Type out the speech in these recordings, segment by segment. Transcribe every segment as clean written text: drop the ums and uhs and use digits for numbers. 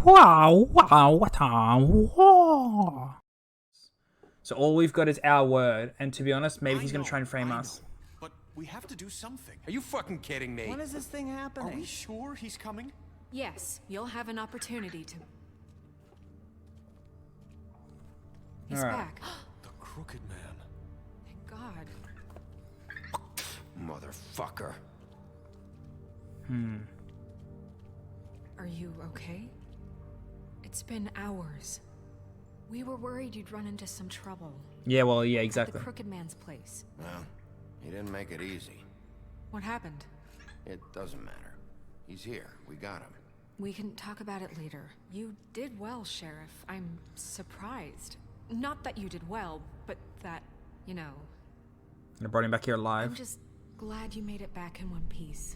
Wow, wow, what wow. So all we've got is our word, and to be honest, maybe he's gonna try and frame us. But we have to do something. Are you fucking kidding me? When is this thing happening? Are we sure he's coming? Yes, you'll have an opportunity to... He's All right. back. The Crooked Man. Thank God. Motherfucker. Are you okay? It's been hours. We were worried you'd run into some trouble. Yeah, well, yeah, At exactly. the Crooked Man's place. Well, he didn't make it easy. What happened? It doesn't matter. He's here. We got him. We can talk about it later. You did well, Sheriff. I'm surprised. Not that you did well, but that, you know... And I brought him back here I'm alive. just glad you made it back in one piece.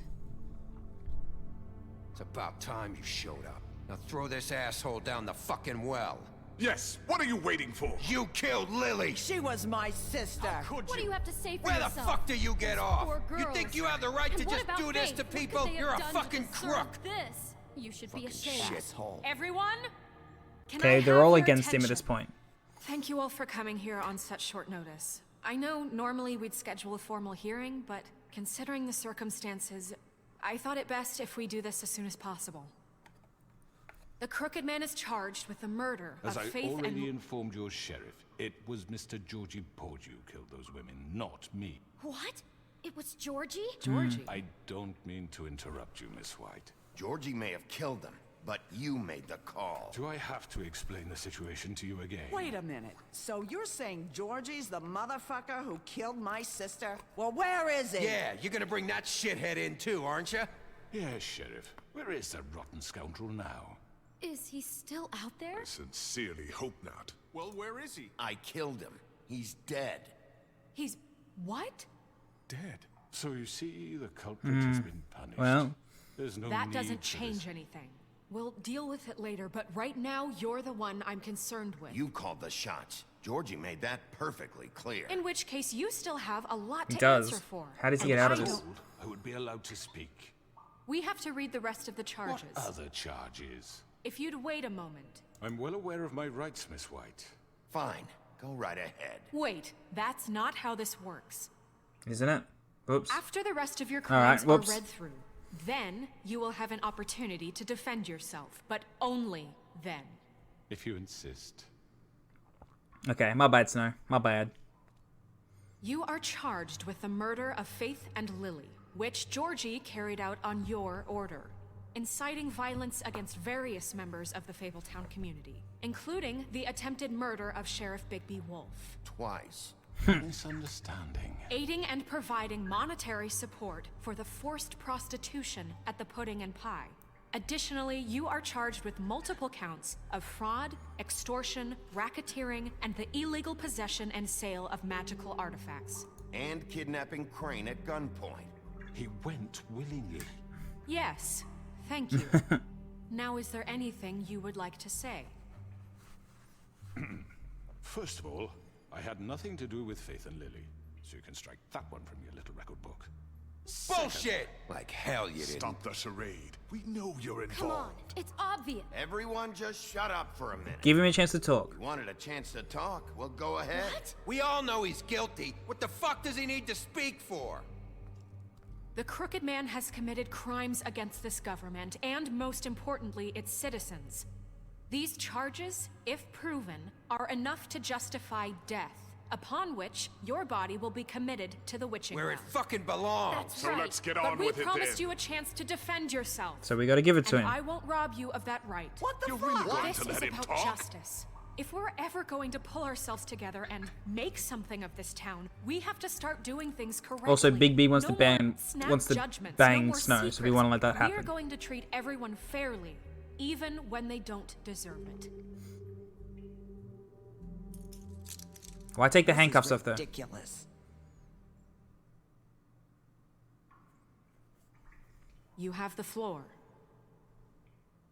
It's about time you showed up. Now throw this asshole down the fucking well. Yes, what are you waiting for? You killed Lily! She was my sister. Could What do you have to say for Where the yourself? fuck do you get off? Poor You girls. think you have the right And to what just about do this Faith? to What could people? they have You're a done to fucking deserve crook! This. You should be ashamed. Shithole. Everyone? Can Okay, I they're have all your against him at this attention? point. Thank you all for coming here on such short notice. I know normally we'd schedule a formal hearing, but considering the circumstances, I thought it best if we do this as soon as possible. The Crooked Man is charged with the murder As of I Faith already and... informed your sheriff, it was Mr. Georgie Pordew who killed those women, not me. What? It was Georgie? Georgie. I don't mean to interrupt you, Miss White. Georgie may have killed them, but you made the call. Do I have to explain the situation to you again? Wait a minute. So you're saying Georgie's the motherfucker who killed my sister? Well, where is he? Yeah, you're gonna bring that shithead in too, aren't you? Yes, Sheriff. Where is that rotten scoundrel now? Is he still out there? Sincerely hope not. Well, where is he? I killed him. He's dead. He's... what? Dead. So you see, the culprit has been punished. Well. There's no That need doesn't for change this. anything. We'll deal with it later, but right now, you're the one I'm concerned with. You called the shots. Georgie made that perfectly clear. In which case, you still have a lot He to does. answer for. How does he And get out of I this? don't- I would be allowed to speak. We have to read the rest of the charges. What other charges? If you'd wait a moment. I'm well aware of my rights, Miss White. Fine. Go right ahead. Wait, that's not how this works. Isn't it? Oops. After the rest of your All right, crimes are whoops. read through, then you will have an opportunity to defend yourself, but only then. If you insist. Okay, my bad, Snow. My bad. You are charged with the murder of Faith and Lily, which Georgie carried out on your order, inciting violence against various members of the Fabletown community, including the attempted murder of Sheriff Bigby Wolf. Twice. Misunderstanding. Aiding and providing monetary support for the forced prostitution at the Pudding and Pie. Additionally, you are charged with multiple counts of fraud, extortion, racketeering, and the illegal possession and sale of magical artifacts. And kidnapping Crane at gunpoint. He went willingly. Yes, thank you. Now, is there anything you would like to say? First of all, I had nothing to do with Faith and Lily, so you can strike that one from your little record book. Bullshit! Like hell you didn't. Stop the charade. We know you're involved. Come on, it's obvious. Everyone just shut up for a minute. Give him a chance to talk. You wanted a chance to talk? Well, go ahead. What? We all know he's guilty. What the fuck does he need to speak for? The Crooked Man has committed crimes against this government, and most importantly, its citizens. These charges, if proven, are enough to justify death, upon which your body will be committed to the witching Where it well. fucking belongs. That's So right. let's get But on we with it promised then. you a chance to defend yourself. So we gotta give it to And him. I won't rob you of that right. What the You're fuck? really going This to is let him about talk? justice. If we're ever going to pull ourselves together and make something of this town, we have to start doing things correctly. Also, Big B wants no to ban- more snap wants to judgments, bang no more Snow, so we secrets. wanna let that We happen. are going to treat everyone fairly, even when they don't deserve it. Why take the This is handcuffs off though? ridiculous. You have the floor.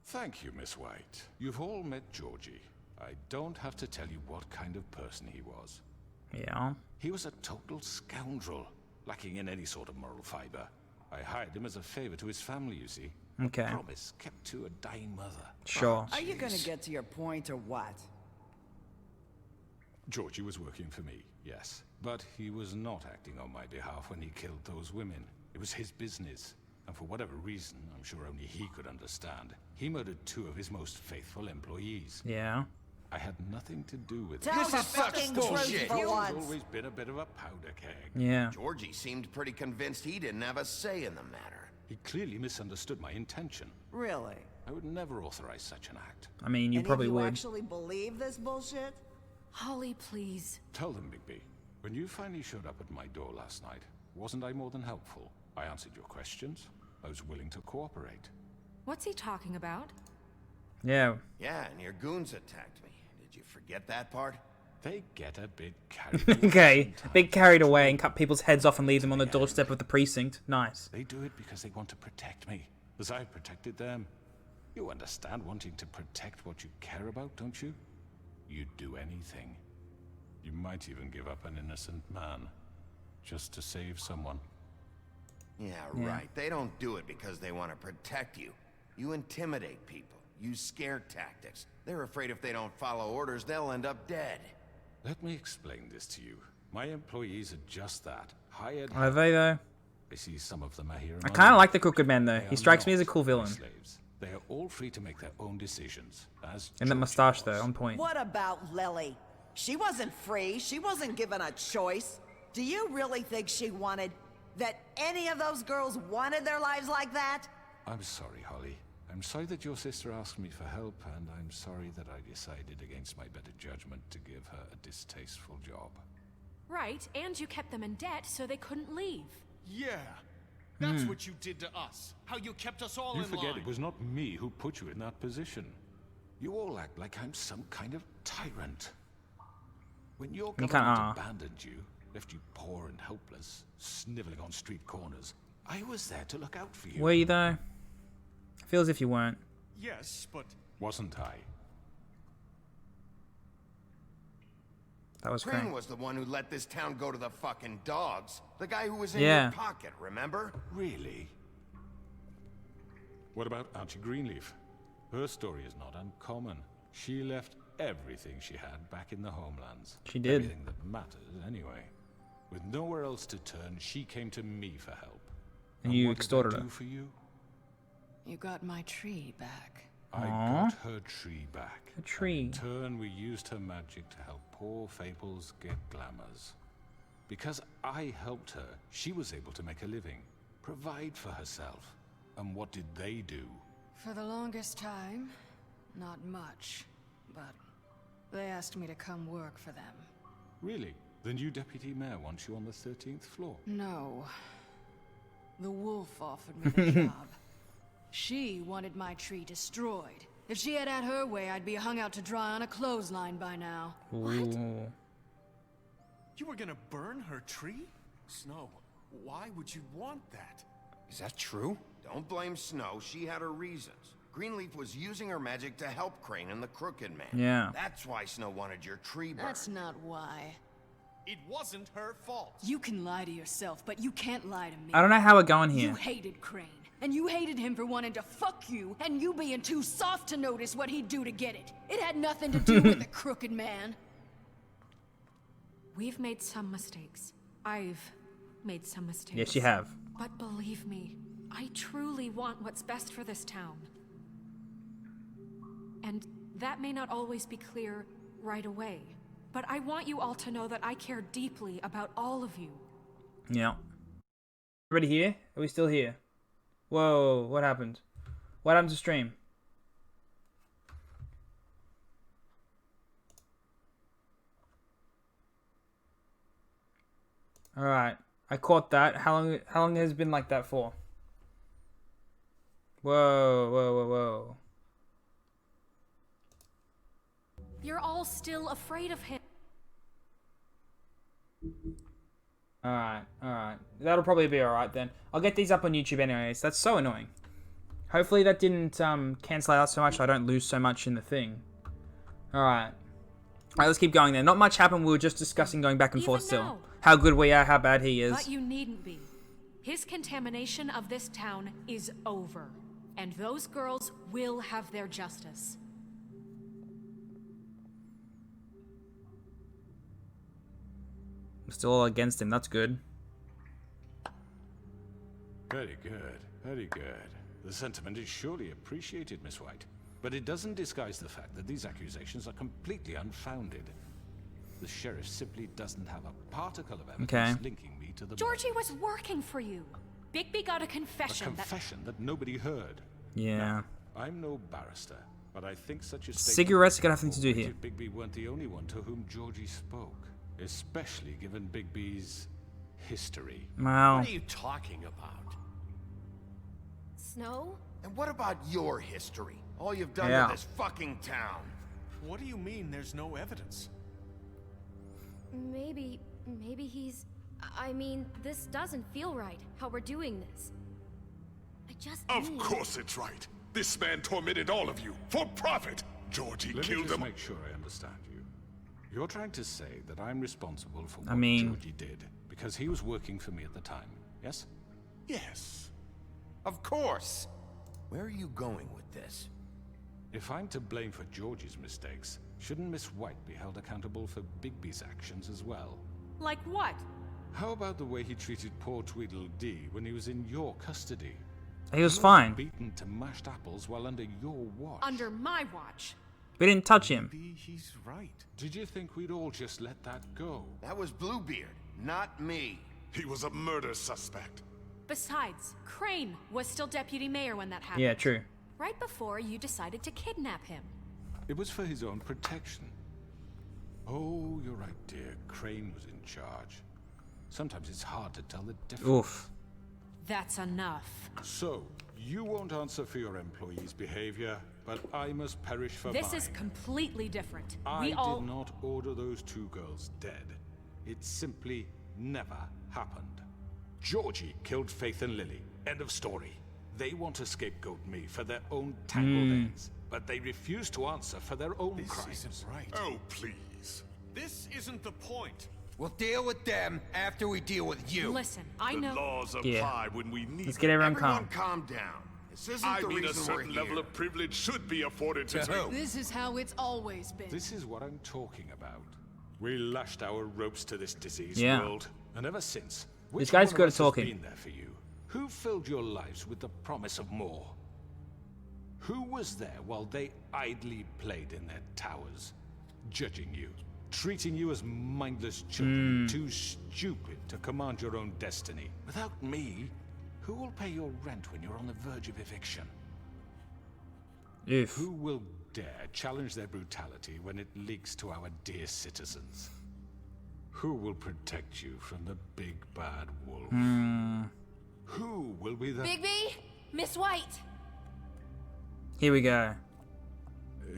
Thank you, Miss White. You've all met Georgie. I don't have to tell you what kind of person he was. Yeah. He was a total scoundrel, lacking in any sort of moral fiber. I hired him as a favor to his family, you see. Okay. Promise kept to a dying mother. Sure. Are you gonna get to your point or what? Georgie was working for me, yes. But he was not acting on my behalf when he killed those women. It was his business. And for whatever reason, I'm sure only he could understand, he murdered 2 of his most faithful employees. Yeah. I had nothing to do with Tell it. the is such fucking bullshit. truth for He's once. always been a bit of a powder keg. Yeah. Georgie seemed pretty convinced he didn't have a say in the matter. He clearly misunderstood my intention. Really? I would never authorize such an act. I mean, you Any probably of you would. actually believe this bullshit? Holly, please. Tell them, Bigby. When you finally showed up at my door last night, wasn't I more than helpful? I answered your questions. I was willing to cooperate. What's he talking about? Yeah. Yeah, and your goons attacked me. Did you forget that part? They get a bit carried away Okay. sometimes. Big carried away and cut people's heads off and leave them on the doorstep of the precinct. Nice. They do it because they want to protect me, as I protected them. You understand wanting to protect what you care about, don't you? You'd do anything. You might even give up an innocent man, just to save someone. Yeah, right. They don't do it because they want to protect you. You intimidate people. Use scare tactics. They're afraid if they don't follow orders, they'll end up dead. Let me explain this to you. My employees are just that. Hired. Are they, though? I see some of them are here. I kind of like the Crooked Man, though. They He are strikes me as a not cool my villain. slaves. They are all free to make their own decisions. As And that Georgie mustache, was. though, on point. What about Lily? She wasn't free. She wasn't given a choice. Do you really think she wanted... that any of those girls wanted their lives like that? I'm sorry, Holly. I'm sorry that your sister asked me for help, and I'm sorry that I decided against my better judgment to give her a distasteful job. Right, and you kept them in debt so they couldn't leave. Yeah. That's what you did to us. How you kept us all You in forget line. it was not me who put you in that position. You all act like I'm some kind of tyrant. When your You government can't, abandoned you, left you poor and helpless, sniveling on street corners, I was there to look out for you. Were you, though? I feel as if you weren't. Yes, but Wasn't I? That was Crane great. was the one who let this town go to the fucking dogs. The guy who was in Yeah. your pocket, remember? Really? What about Auntie Greenleaf? Her story is not uncommon. She left everything she had back in the homelands. She did. Everything that matters, anyway. With nowhere else to turn, she came to me for help. And you what did I extorted her. do for you? You got my tree back. I Aw. got her tree back. A tree. In turn, we used her magic to help poor Fables get glamours. Because I helped her, she was able to make a living, provide for herself. And what did they do? For the longest time, not much. But they asked me to come work for them. Really? The new deputy mayor wants you on the 13th floor. No. The wolf offered me the job. She wanted my tree destroyed. If she had her way, I'd be hung out to dry on a clothesline by now. Ooh. you were gonna burn her tree? Snow, why would you want that? Is that true? Don't blame Snow. She had her reasons. Greenleaf was using her magic to help Crane and the Crooked Man. Yeah. That's why Snow wanted your tree burned. That's not why. It wasn't her fault. You can lie to yourself, but you can't lie to me. I don't know how we're going here. You hated Crane, and you hated him for wanting to fuck you, and you being too soft to notice what he'd do to get it. It had nothing to do with the Crooked Man. We've made some mistakes. I've made some mistakes. Yes, you have. But believe me, I truly want what's best for this town. And that may not always be clear right away. But I want you all to know that I care deeply about all of you. Yeah. Everybody here? Are we still here? Whoa, what happened? What happened to stream? Alright. I caught that. How long has it been like that for? Whoa, whoa, whoa, whoa. You're all still afraid of him. Alright, alright. That'll probably be alright then. I'll get these up on YouTube anyways. That's so annoying. Hopefully that didn't cancel out so much I don't lose so much in the thing. Alright. Alright, let's keep going then. Not much happened. We were just discussing going back and Even forth still. now. How good we are, how bad he is. But you needn't be. His contamination of this town is over. And those girls will have their justice. Still all against him. That's good. Very good, very good. The sentiment is surely appreciated, Miss White. But it doesn't disguise the fact that these accusations are completely unfounded. The sheriff simply doesn't have a particle of evidence linking me to the Georgie murder. was working for you. Bigby got a A confession confession that nobody heard. Yeah. Now, I'm no barrister, but I think such a statement Cigarettes got nothing to do here. Bigby weren't the only one to whom Georgie spoke, especially given Bigby's history. Wow. What are you talking about? Snow? And what about your history? All you've done Yeah. with this fucking town. What do you mean there's no evidence? Maybe he's... I mean, this doesn't feel right, how we're doing this. I just Of need... course it's right. This man tormented all of you for profit. Georgie Let me killed just them. make sure I understand you. You're trying to say that I'm responsible for what I mean- Georgie did because he was working for me at the time, yes? Yes. Of course. Where are you going with this? If I'm to blame for Georgie's mistakes, shouldn't Miss White be held accountable for Bigby's actions as well? Like what? How about the way he treated poor Tweedledee when he was in your custody? He was He fine. beaten to mashed apples while under your watch. Under my watch. We didn't touch him. Maybe he's right. Did you think we'd all just let that go? That was Bluebeard, not me. He was a murder suspect. Besides, Crane was still deputy mayor when that happened. Yeah, true. Right before you decided to kidnap him. It was for his own protection. Oh, you're right, dear. Crane was in charge. Sometimes it's hard to tell the difference. Oof. That's enough. So, you won't answer for your employees' behavior, but I must perish for This mine. is completely different. I We all... did not order those two girls dead. It simply never happened. Georgie killed Faith and Lily. End of story. They want to scapegoat me for their own tangled ends, but they refuse to answer for their own This crimes. isn't right. Oh, please. This isn't the point. We'll deal with them after we deal with you. Listen, I The know... laws apply Yeah. when we need Let's get them. everyone Everyone calm. calm down. This isn't I the mean, a reason we're certain here. level of privilege should be afforded to To who? This is how it's always been. This is what I'm talking about. We lashed our ropes to this diseased Yeah. world, and ever since, which guy's one good of at us talking. has been there for you? Who filled your lives with the promise of more? Who was there while they idly played in their towers, judging you, treating you as mindless children, too stupid to command your own destiny? Without me, who will pay your rent when you're on the verge of eviction? Oof. Who will dare challenge their brutality when it leaks to our dear citizens? Who will protect you from the big bad wolf? Who will be the... Bigby? Miss White! Here we go.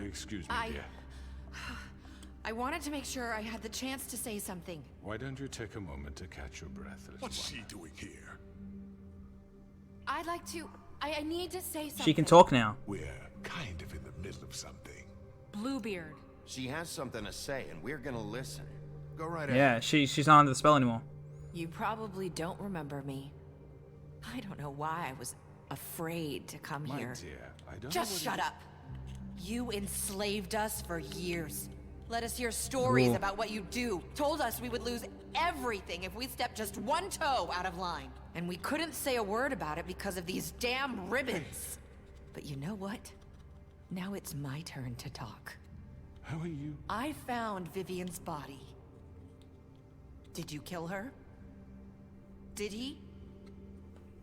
Excuse me, dear. I wanted to make sure I had the chance to say something. Why don't you take a moment to catch your breath, little What's one? she doing here? I'd like to... I need to say something. She can talk now. We're kind of in the middle of something. Bluebeard. She has something to say, and we're gonna listen. Go right ahead. Yeah, she's not under the spell anymore. You probably don't remember me. I don't know why I was afraid to come My here. dear, I don't Just know what shut it- up. You enslaved us for years. Let us hear stories Ooh. about what you do. Told us we would lose everything if we stepped just one toe out of line. And we couldn't say a word about it because of these damn ribbons. But you know what? Now it's my turn to talk. How are you? I found Vivian's body. Did you kill her? Did he?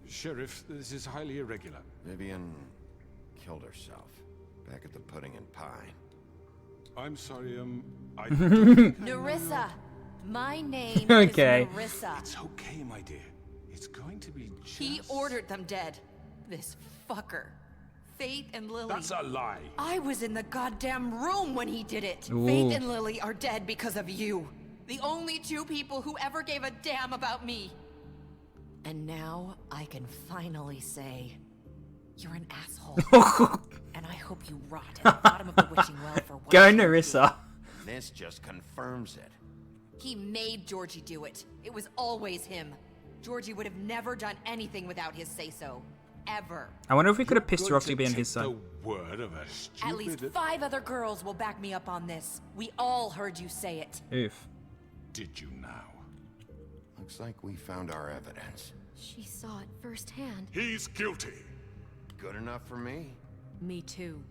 Sheriff, this is highly irregular. Vivian killed herself back at the Pudding and Pie. I'm sorry, I... Nerissa. My name Okay. is Nerissa. It's okay, my dear. It's going to be just... He ordered them dead. This fucker. Faith and Lily. That's a lie. I was in the goddamn room when he did it. Ooh. Faith and Lily are dead because of you. The only two people who ever gave a damn about me. And now I can finally say, you're an asshole. And I hope you rot at the bottom of the witching well for what Go, you did. Nerissa. This just confirms it. He made Georgie do it. It was always him. Georgie would have never done anything without his say-so. ever. I wonder if we could have pissed Going Roxy to to be on take his side. The word of a stupid... At least 5 other girls will back me up on this. We all heard you say it. Oof. Did you now? Looks like we found our evidence. She saw it firsthand. He's guilty. Good enough for me. Me too.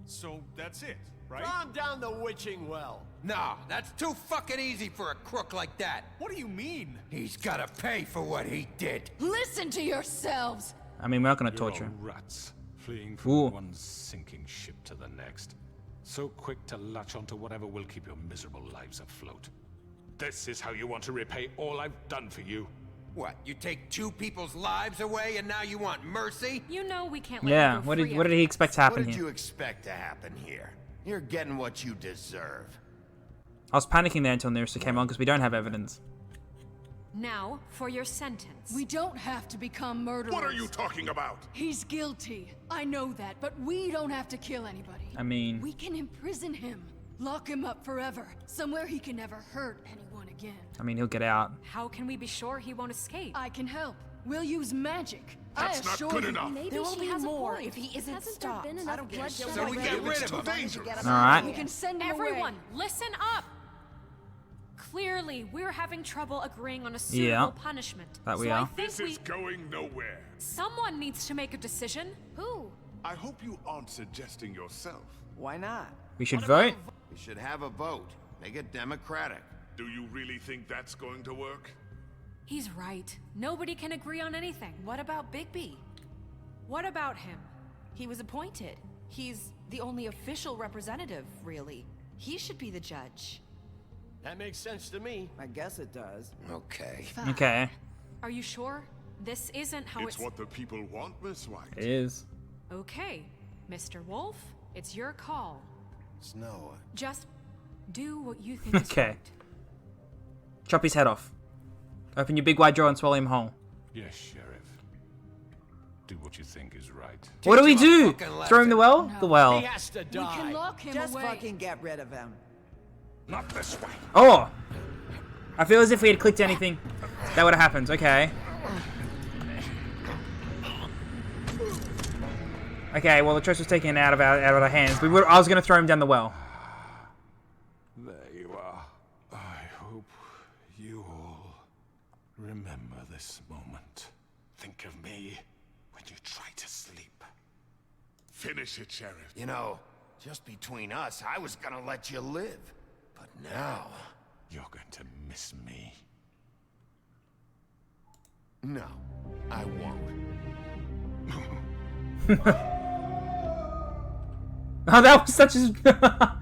So that's it, right? Calm down the witching well. No, that's too fucking easy for a crook like that. What do you mean? He's gotta pay for what he did. Listen to yourselves! I mean, we're not gonna You're torture all him. rats, fleeing from Ooh. one sinking ship to the next. So quick to latch onto whatever will keep your miserable lives afloat. This is how you want to repay all I've done for you. What, you take 2 people's lives away and now you want mercy? You know we can't let Yeah, you go what free did he expect to What happen did here? you expect to happen here? You're getting what you deserve. I was panicking there until Nerissa came on because we don't have evidence. Now, for your sentence. We don't have to become murderers. What are you talking about? He's guilty. I know that, but we don't have to kill anybody. I mean, We can imprison him. Lock him up forever. Somewhere he can never hurt anyone again. he'll get out. How can we be sure he won't escape? I can help. We'll use magic. That's I not assure good you. enough. Maybe There will she be has more a point. if he isn't Hasn't stopped. there been I enough don't give a bloodshed shit So we already? get rid It's of too him. dangerous. All right. We can send him Everyone, away. listen up! Clearly, we're having trouble agreeing on a suitable punishment. That we so I are. think This is going nowhere. someone needs to make a decision. Who? I hope you aren't suggesting yourself. Why not? We should vote. We should have a vote. Make it democratic. Do you really think that's going to work? He's right. Nobody can agree on anything. What about Bigby? What about him? He was appointed. He's the only official representative, really. He should be the judge. That makes sense to me. I guess it does. Okay. Okay. Are you sure? This isn't how It's what the people want, Miss White. It is. Okay, Mr. Wolf, it's your call. Snow. Just do what you think is Okay. right. Chop his head off. Open your big wide jaw and swallow him whole. Yes, Sheriff. Do what you think is right. What do we Teach him do? a fucking Throw him in the well? No. The well. He has to We die. can lock him Just away. fucking get rid of him. Not this way. Oh! I feel as if we had clicked anything, that would have happened. Okay. Okay, well the choice was taken out of our hands. I was gonna throw him down the well. There you are. I hope you all remember this moment. Think of me when you try to sleep. Finish it, Sheriff. You know, just between us, I was gonna let you live. But now... You're going to miss me. No, I won't. Oh, that was such a...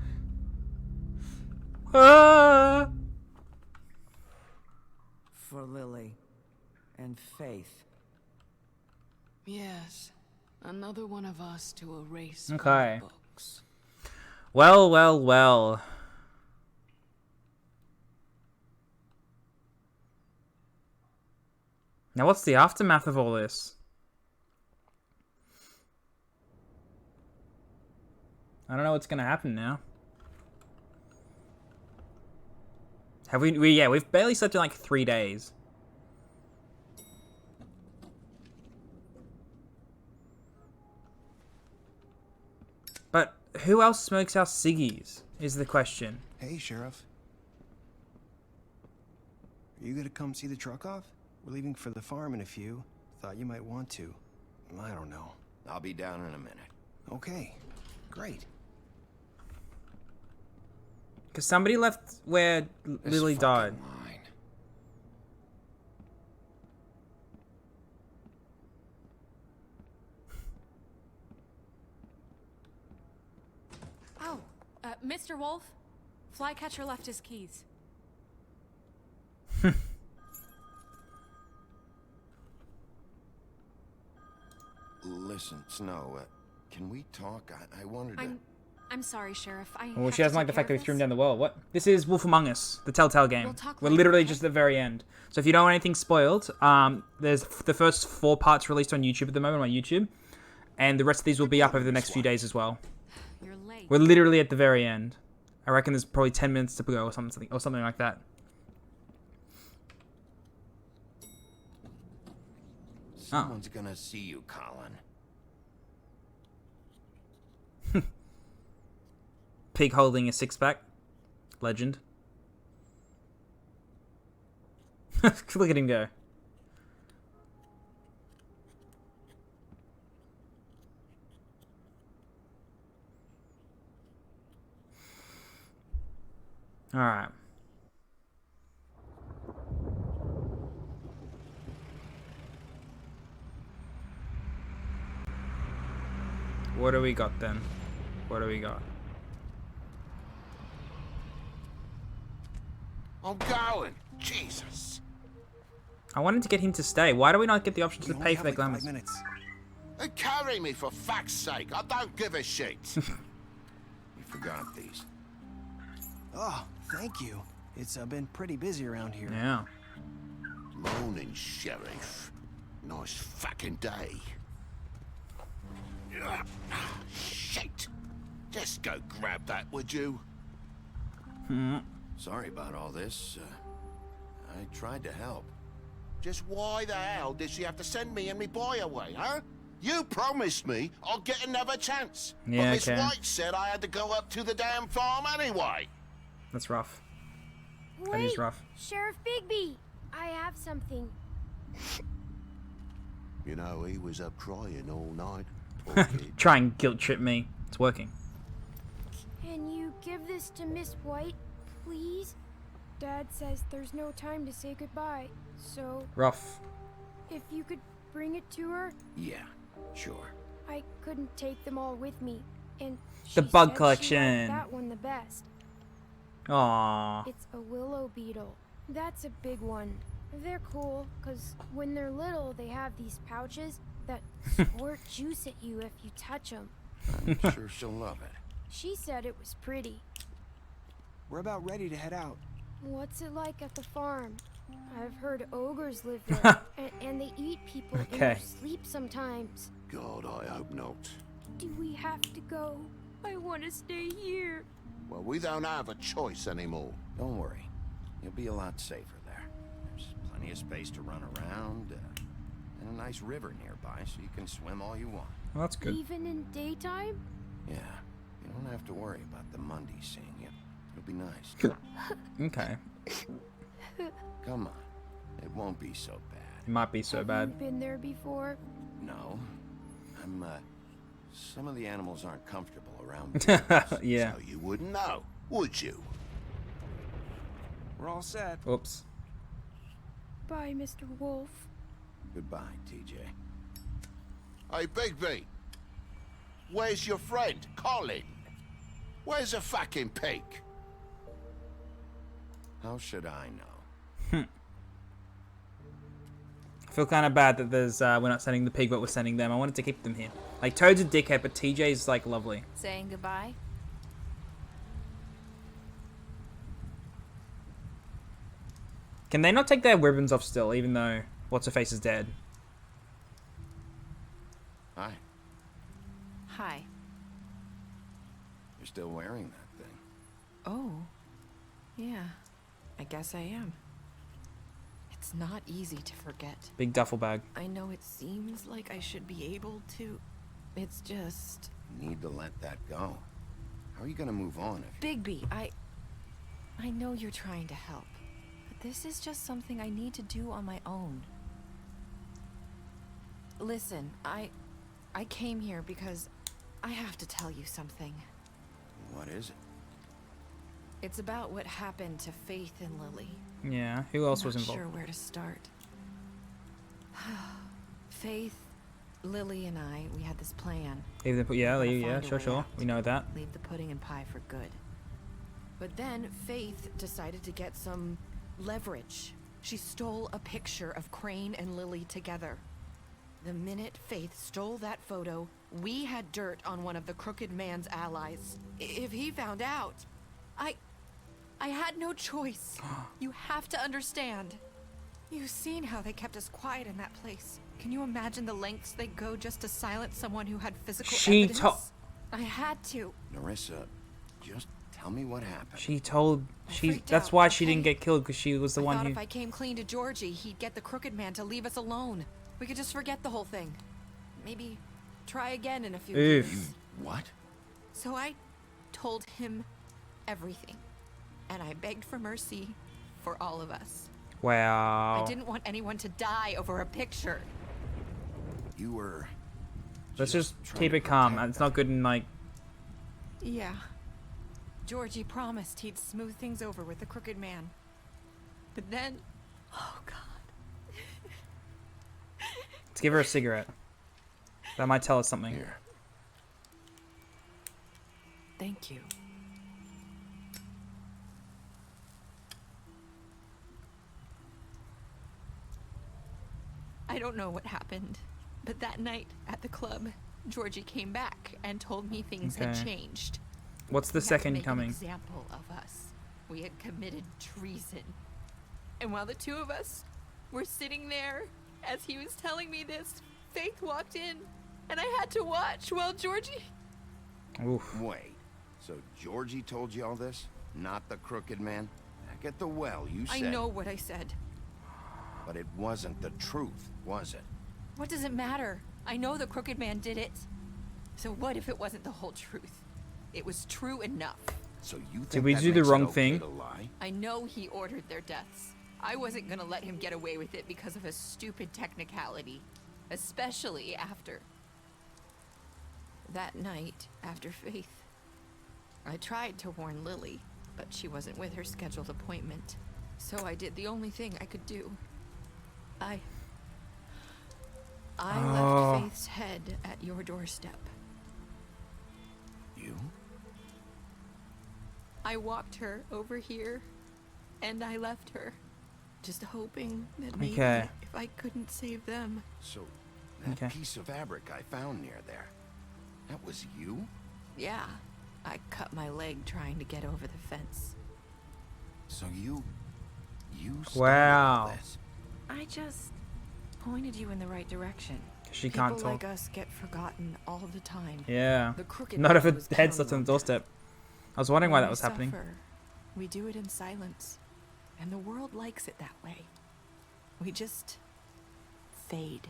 Ah. For Lily. And Faith. Yes. Another one of us to erase Okay. from the books. Well, well, well. Now what's the aftermath of all this? I don't know what's gonna happen now. Have yeah, we've barely slept in like 3 days. But who else smokes our ciggies is the question. Hey, Sheriff. Are you gonna come see the truck off? We're leaving for the farm in a few. Thought you might want to. I don't know. I'll be down in a minute. Okay, great. Because somebody left where Lily died. Mine. Oh, Mr. Wolf, Flycatcher left his keys. Listen, Snow, can we talk? I wanted to... I'm sorry, Sheriff. Well, she doesn't like the fact that we threw him down the well. What? This is Wolf Among Us, the Telltale game. We'll talk We're later, literally okay? just at the very end. So if you don't want anything spoiled, there's the first 4 parts released on YouTube at the moment on YouTube, and the rest of these will be up over the next few days as well. You're late. We're literally at the very end. I reckon there's probably 10 minutes to go or something like that. Someone's gonna see you, Colin. Pig holding a six-pack. Legend. Look at him go. Alright. What do we got then? What do we got? I'm going. Jesus. I wanted to get him to stay. Why do we not get the option to pay for their glamours? Hey, carry me for fuck's sake. I don't give a shit. You forgot these. Oh, thank you. It's been pretty busy around here. Yeah. Morning, Sheriff. Nice fucking day. Ugh, shit. Just go grab that, would you? Sorry about all this. I tried to help. Just why the hell did she have to send me and me boy away, huh? You promised me I'll get another chance. Yeah, but Miss okay. White said I had to go up to the damn farm anyway. That's rough. That Wait, is rough. Sheriff Bigby, I have something. You know, he was up crying all night. Poor kid. Try and guilt trip me. It's working. Can you give this to Miss White, please? Dad says there's no time to say goodbye, so Rough. if you could bring it to her. Yeah, sure. I couldn't take them all with me, and The she bug said she collection. liked that one the best. Aww. It's a willow beetle. That's a big one. They're cool, because when they're little, they have these pouches that squirt juice at you if you touch them. I'm sure she'll love it. She said it was pretty. We're about ready to head out. What's it like at the farm? I've heard ogres live there, and they eat people in their Okay. sleep sometimes. God, I hope not. Do we have to go? I want to stay here. Well, we don't have a choice anymore. Don't worry. You'll be a lot safer there. There's plenty of space to run around, and a nice river nearby so you can swim all you want. Well, that's good. Even in daytime? Yeah, you don't have to worry about the Mundy seeing you. It'll be nice. Okay. Come on. It won't be so bad. It might be so bad. You've been there before? No. Some of the animals aren't comfortable around humans, Yeah. So you wouldn't know, would you? We're all set. Oops. Bye, Mr. Wolf. Goodbye, TJ. Hey, Bigby. Where's your friend, Colin? Where's the fucking pig? How should I know? I feel kind of bad that there's we're not sending the pig, but we're sending them. I wanted to keep them here. Like, Toad's a dickhead, but TJ's like lovely. Saying goodbye? Can they not take their ribbons off still, even though What's-Her-Face is dead? Hi. Hi. You're still wearing that thing. Oh. Yeah. I guess I am. It's not easy to forget. Big duffel bag. I know it seems like I should be able to. It's just... You need to let that go. How are you gonna move on if... Bigby, I know you're trying to help. But this is just something I need to do on my own. Listen, I came here because I have to tell you something. What is it? It's about what happened to Faith and Lily. Yeah, who else I'm was not involved? sure where to start. Faith, Lily, and I, we had this plan. Leave the, yeah, We're gonna yeah, find a sure, way sure. out. We know that. Leave the pudding and pie for good. But then Faith decided to get some leverage. She stole a picture of Crane and Lily together. The minute Faith stole that photo, we had dirt on one of the Crooked Man's allies. If he found out, I had no choice. You have to understand. You've seen how they kept us quiet in that place. Can you imagine the lengths they go just to silence someone who had physical evidence? I had to. Narissa, just tell me what happened. She told... freaked That's out, why she okay? didn't get killed, because she was the I one thought who... if I came clean to Georgie, he'd get the Crooked Man to leave us alone. We could just forget the whole thing. Maybe try again in a few Oof. years. What? So I told him everything. And I begged for mercy for all of us. Wow. I didn't want anyone to die over a picture. You were... Let's just trying keep to it calm. protect It's not good in like... Yeah. Georgie promised he'd smooth things over with the Crooked Man. But then... Oh, God. Let's give her a cigarette. That might tell us something. Here. Thank you. I don't know what happened, but that night at the club, Georgie came back and told me things had Okay. changed. What's the We had to second make coming? An example of us. We had committed treason. And while the two of us were sitting there, as he was telling me this, Faith walked in, and I had to watch while Georgie... Oof. Wait, so Georgie told you all this? Not the Crooked Man? Back at the well, you said... I know what I said. But it wasn't the truth, was it? What does it matter? I know the Crooked Man did it. So what if it wasn't the whole truth? It was true enough. So you think Did we that do the makes it wrong okay thing? to lie? I know he ordered their deaths. I wasn't gonna let him get away with it because of a stupid technicality. Especially after... that night, after Faith. I tried to warn Lily, but she wasn't with her scheduled appointment. So I did the only thing I could do. I left Faith's head at your doorstep. You? I walked her over here, and I left her. Just hoping that maybe Okay. if I couldn't save them. So, that Okay. piece of fabric I found near there, that was you? Yeah, I cut my leg trying to get over the fence. So you started Wow. all this? I just pointed you in the right direction. She People can't like talk. us get forgotten all the time. Yeah. The Crooked Not if Man a was head sits counting on on the doorstep. I was wondering why When that we was happening. suffer, we do it in silence. And the world likes it that way. We just fade.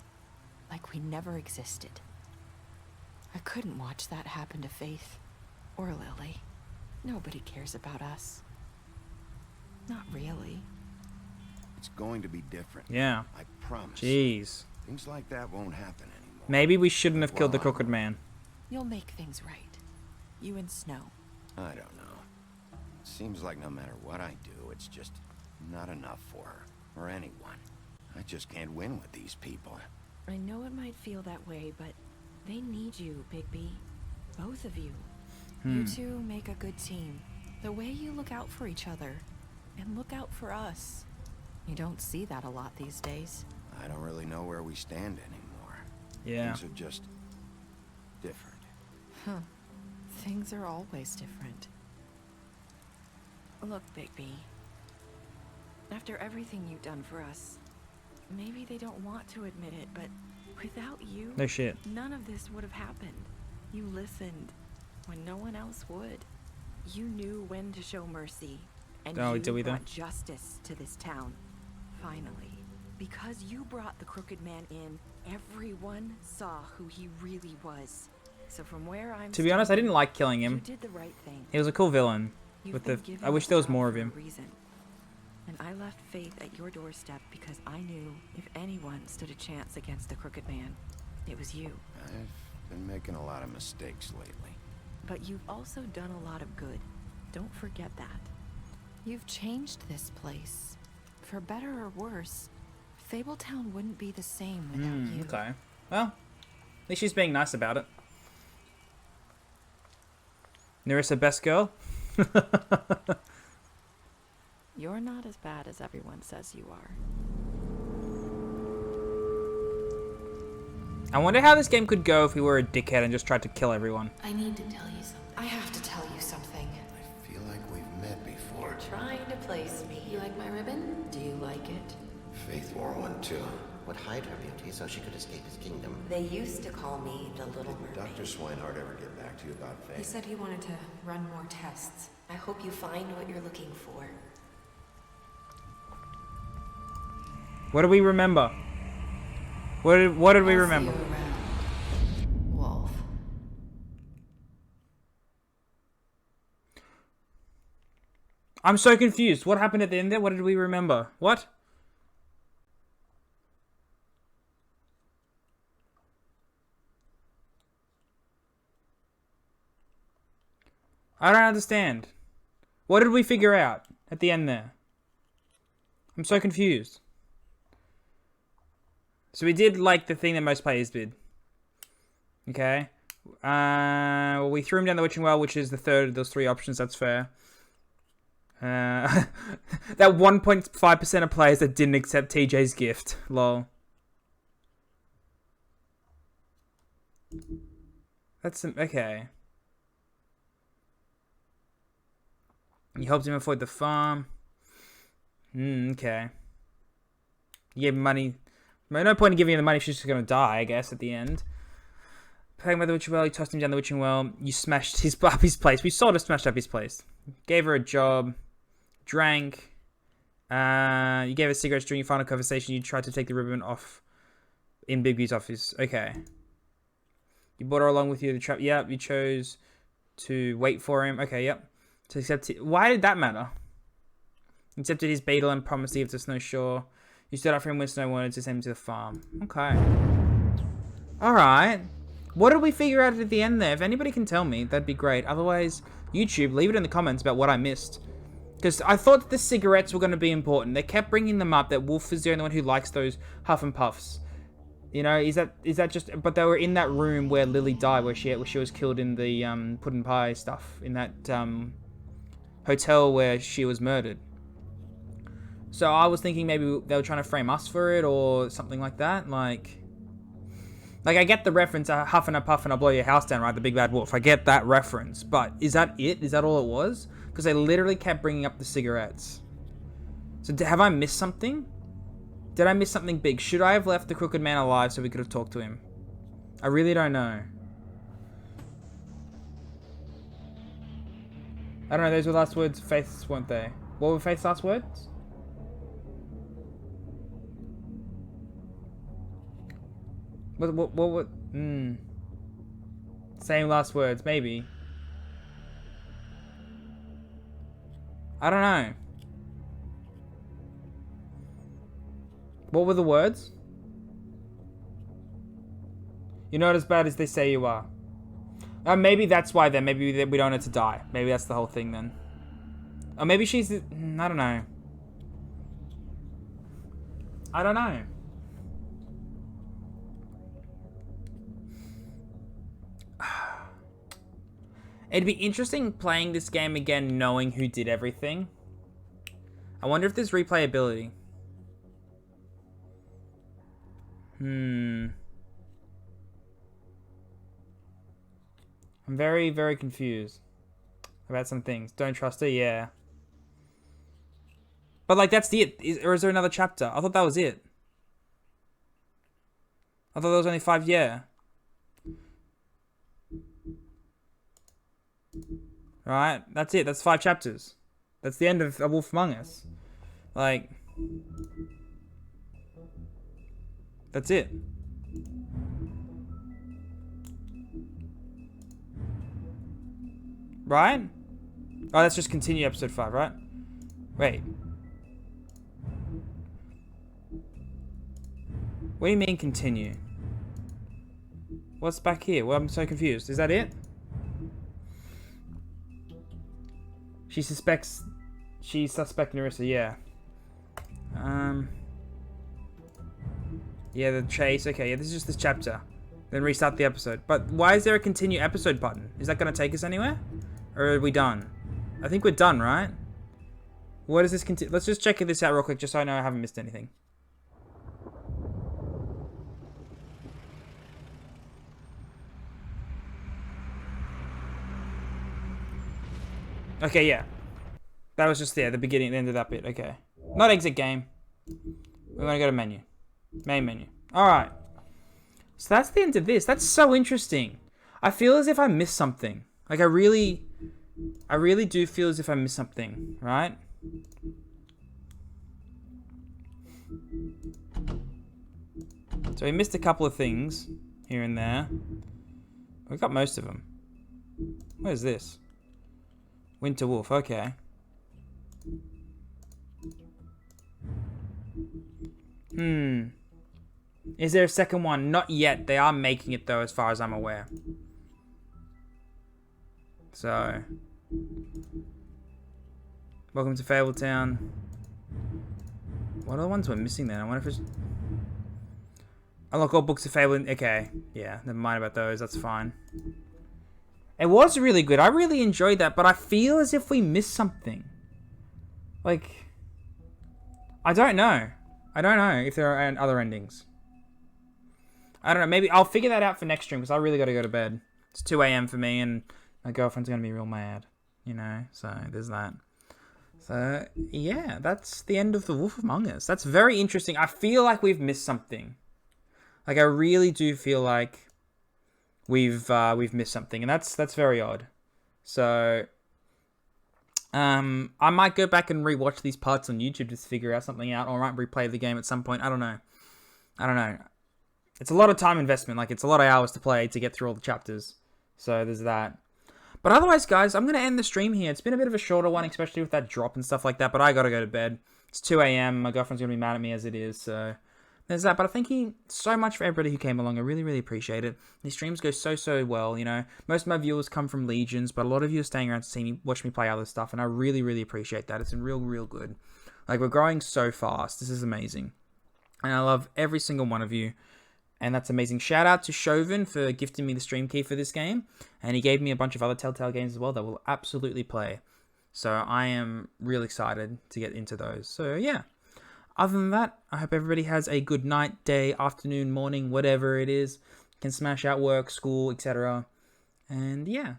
Like we never existed. I couldn't watch that happen to Faith. Or Lily. Nobody cares about us. Not really. It's going to be different. Yeah. I promise. Jeez. Things like that won't happen anymore. Maybe we shouldn't have killed the Well, Crooked Man. You'll make things right. You and Snow. I don't know. Seems like no matter what I do, it's just not enough for her. Or anyone. I just can't win with these people. I know it might feel that way, but they need you, Bigby. Both of you. You two make a good team. The way you look out for each other. And look out for us. You don't see that a lot these days. I don't really know where we stand anymore. Yeah. Things are just different. Huh. Things are always different. Look, Bigby. After everything you've done for us, maybe they don't want to admit it, but without you, No shit. none of this would have happened. You listened when no one else would. You knew when to show mercy, and Oh, you did we though? brought justice to this town. Finally. Because you brought the Crooked Man in, everyone saw who he really was. So from where I'm To be honest, I standing, didn't like killing you him. did the right thing. He was a cool villain. You've With been the, given I wish a there was job more of for a him. reason. And I left Faith at your doorstep because I knew if anyone stood a chance against the Crooked Man, it was you. I've been making a lot of mistakes lately. But you've also done a lot of good. Don't forget that. You've changed this place. For better or worse, Fabletown wouldn't be the same without you. Okay. Well, at least she's being nice about it. Nerissa, best girl? You're not as bad as everyone says you are. I wonder how this game could go if we were a dickhead and just tried to kill everyone. I need to tell you something. I have to tell you something. I feel like we've met before. Trying to place me. You like my ribbon? Do you like it? Faith wore one too. Would hide her beauty so she could escape his kingdom. They used to call me the Little Mermaid. Dr. Swinehart ever get back to you about Faith? He said he wanted to run more tests. I hope you find what you're looking for. What do we remember? What did we remember? Wolf. I'm so confused. What happened at the end there? What did we remember? What? I don't understand. What did we figure out at the end there? I'm so confused. So we did like the thing that most players did. Okay. Well, we threw him down the witching well, which is the third of those three options. That's fair. That 1.5% of players that didn't accept TJ's gift. Lol. That's okay. You helped him avoid the farm. Okay. You gave him money. No point in giving him the money if she's just going to die, I guess, at the end. Playing by the witching well, you tossed him down the witching well. You smashed his place. We sort of smashed up his place. Gave her a job. Drank. You gave her cigarettes during your final conversation. You tried to take the ribbon off in Bigby's office. Okay. You brought her along with you to the trap. Yep, you chose to wait for him. Okay, yep. To accept it. Why did that matter? Accepted his beetle and promised to give to Snow Shore. You stood up for him when Snow wanted to send him to the farm. Okay. Alright. What did we figure out at the end there? If anybody can tell me, that'd be great. Otherwise, YouTube, leave it in the comments about what I missed. Because I thought the cigarettes were going to be important. They kept bringing them up, that Wolf is the only one who likes those Huff and Puffs. You know, is that just... But they were in that room where Lily died, where she was killed in the pudding pie stuff. In that hotel where she was murdered. So I was thinking maybe they were trying to frame us for it or something like that. Like I get the reference, Huff and a Puff and I'll blow your house down, right? The big bad wolf. I get that reference. But is that it? Is that all it was? Because they literally kept bringing up the cigarettes. So have I missed something? Did I miss something big? Should I have left the crooked man alive so we could have talked to him? I really don't know. I don't know. Those were last words of Faith's, weren't they? What were Faith's last words? What, Same last words, maybe. I don't know. What were the words? You're not as bad as they say you are. Maybe that's why then. Maybe we don't want her to die. Maybe that's the whole thing then. Or maybe she's... I don't know. I don't know. It'd be interesting playing this game again knowing who did everything. I wonder if there's replayability. I'm very, very confused about some things. Don't trust her, yeah. But like that's it. Or is there another chapter? I thought that was it. I thought there was only 5, yeah. Right, that's it. That's 5 chapters. That's the end of A Wolf Among Us. Like, that's it. Right? Oh, let's just continue episode 5, right? Wait. What do you mean continue? What's back here? Well, I'm so confused. Is that it? She's suspecting Nerissa, yeah. Yeah, the chase. Okay, yeah, this is just this chapter. Then restart the episode. But why is there a continue episode button? Is that going to take us anywhere? Or are we done? I think we're done, right? What is this continue? Let's just check this out real quick, just so I know I haven't missed anything. Okay, yeah. That was just there, the beginning, the end of that bit. Okay. Not exit game. We're going to go to menu. Main menu. Alright. So that's the end of this. That's so interesting. I feel as if I missed something. Like, I really do feel as if I missed something, right? So we missed a couple of things here and there. We got most of them. Where's this? Winter Wolf, okay. Is there a second one? Not yet. They are making it though, as far as I'm aware. So, welcome to Fabletown. What are the ones we're missing then? I wonder if it's... Unlock all books of Fable. Okay, yeah, never mind about those. That's fine. It was really good. I really enjoyed that, but I feel as if we missed something. Like, I don't know. I don't know if there are other endings. I don't know. Maybe I'll figure that out for next stream because I really got to go to bed. It's 2 a.m. for me, and my girlfriend's going to be real mad. You know, so there's that. So, yeah, that's the end of The Wolf Among Us. That's very interesting. I feel like we've missed something. Like, I really do feel like we've missed something, and that's very odd. So, I might go back and rewatch these parts on YouTube just to figure out something out, or I might replay the game at some point. I don't know. It's a lot of time investment. Like, it's a lot of hours to play to get through all the chapters. So, there's that. But otherwise, guys, I'm going to end the stream here. It's been a bit of a shorter one, especially with that drop and stuff like that, but I got to go to bed. It's 2 a.m. My girlfriend's going to be mad at me as it is, so there's that. But thank you so much for everybody who came along. I really, really appreciate it. These streams go so well, you know. Most of my viewers come from Legions, but a lot of you are staying around to see me, watch me play other stuff, and I really, really appreciate that. It's been real good. Like, we're growing so fast. This is amazing. And I love every single one of you. And that's amazing. Shout out to Chauvin for gifting me the stream key for this game. And he gave me a bunch of other Telltale games as well that we'll absolutely play. So I am real excited to get into those. So yeah. Other than that, I hope everybody has a good night, day, afternoon, morning, whatever it is. Can smash out work, school, etc. And yeah.